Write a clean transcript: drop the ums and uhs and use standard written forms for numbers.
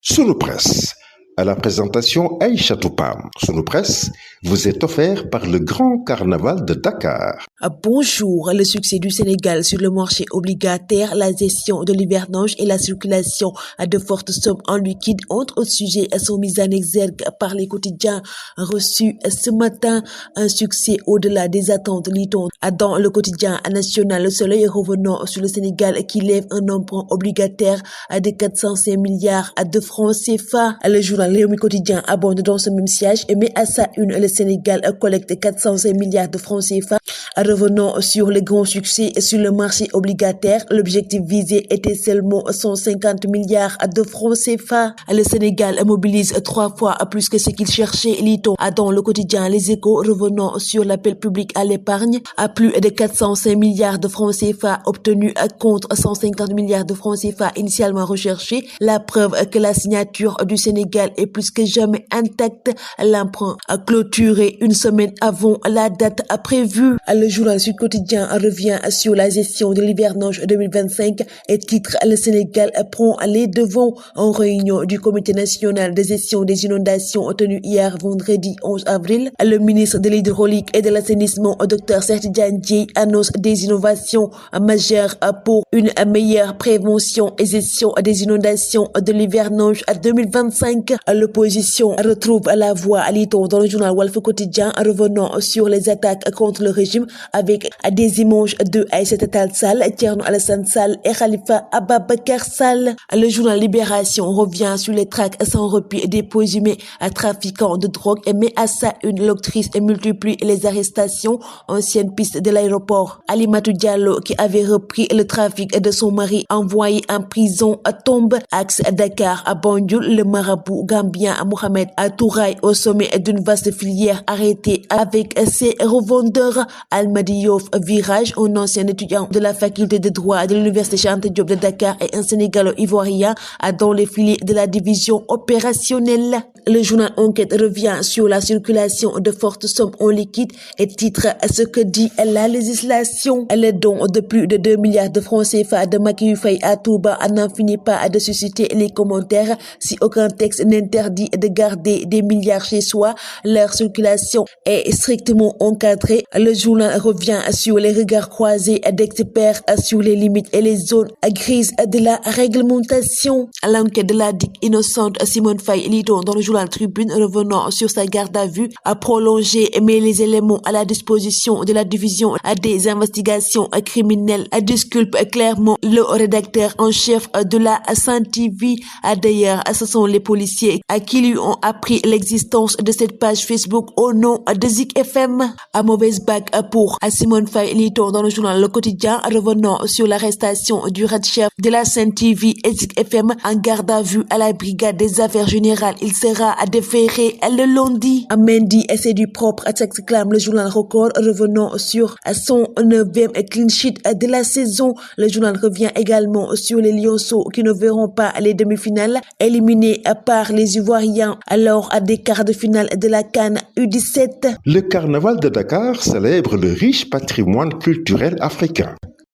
Sunu Presse, à la présentation Aïcha Toupam. Sunu Presse vous est offert par le Grand Carnaval de Dakar. Bonjour. Le succès du Sénégal sur le marché obligataire, la gestion de l'hivernage et la circulation de fortes sommes en liquide entre autres sujets sont mis en exergue par les quotidiens reçus ce matin. Un succès au-delà des attentes, lit-on dans le quotidien national Le Soleil, revenant sur le Sénégal qui lève un emprunt obligataire de 405 milliards de francs CFA. Le journal Rewmi Quotidien abonde dans ce même siège et met à sa une le Sénégal collecte 405 milliards de francs CFA. Revenant sur les grands succès sur le marché obligataire, l'objectif visé était seulement 150 milliards de francs CFA. Le Sénégal mobilise 3 fois plus que ce qu'il cherchait, lit-on dans le quotidien Les Échos, revenant sur l'appel public à l'épargne à plus de 405 milliards de francs CFA obtenus contre 150 milliards de francs CFA initialement recherchés. La preuve que la signature du Sénégal est plus que jamais intacte. L'emprunt a clôturé une semaine avant la date prévue. Le journal Sud Quotidien revient sur la gestion de l'hivernage 2025 et titre Le Sénégal prend les devants. En réunion du Comité national de gestion des inondations tenue hier vendredi 11 avril, le ministre de l'Hydraulique et de l'Assainissement, Dr Cheikh Tidiane Dièye, annonce des innovations majeures pour une meilleure prévention et gestion des inondations de l'hivernage 2025. L'opposition retrouve la voix, lit-on dans le journal Walf Quotidien, revenant sur les attaques contre le régime avec des images de Aïssata Tall Sall, Thierno Alassane Sall et Khalifa Ababacar Sall. Le journal Libération revient sur les traques sans répit des présumés trafiquants de drogue et met à sa une l'actrice et multiplie les arrestations. Ancienne piste de l'aéroport, Alimatou Diallo, qui avait repris le trafic de son mari envoyé en prison, tombe. Axe Dakar à Banjul, le marabout gambien Mohamed Touraye au sommet d'une vaste filière arrêtée avec ses revendeurs. Almadi Yoff Virage, un ancien étudiant de la faculté de droit de l'université Cheikh Anta Diop de Dakar et un Sénégalo-Ivoirien dans les filets de la division opérationnelle. Le journal Enquête revient sur la circulation de fortes sommes en liquide et titre ce que dit la législation. Les dons de plus de 2 milliards de francs CFA de Macky Faye à Touba n'en finit pas de susciter les commentaires. Si aucun texte n'interdit de garder des milliards chez soi, leur circulation est strictement encadrée. Le journal revient sur les regards croisés d'experts sur les limites et les zones grises de la réglementation. L'enquête de la DIC innocente Simone Faye, lit-on dans le journal Tribune, revenant sur sa garde à vue a prolongé mais les éléments à la disposition de la division des investigations criminelles disculpe clairement le rédacteur en chef de la Sen TV. D'ailleurs, ce sont les policiers qui lui ont appris l'existence de cette page Facebook au nom de Zik FM. À mauvaise bague pour Simone Faye, lit-on dans le journal Le Quotidien, revenant sur l'arrestation du chef de la Sen TV et Zik FM en garde à vue à la brigade des affaires générales. Il sera déféré le lundi. Mendy, c'est du propre, s'exclame le journal Record, revenant sur son 9e clean sheet de la saison. Le journal revient également sur les Lionceaux qui ne verront pas les demi-finales, éliminés par les Ivoiriens alors à des quarts de finale de la CAN U17. Le Carnaval de Dakar célèbre le riche patrimoine culturel africain.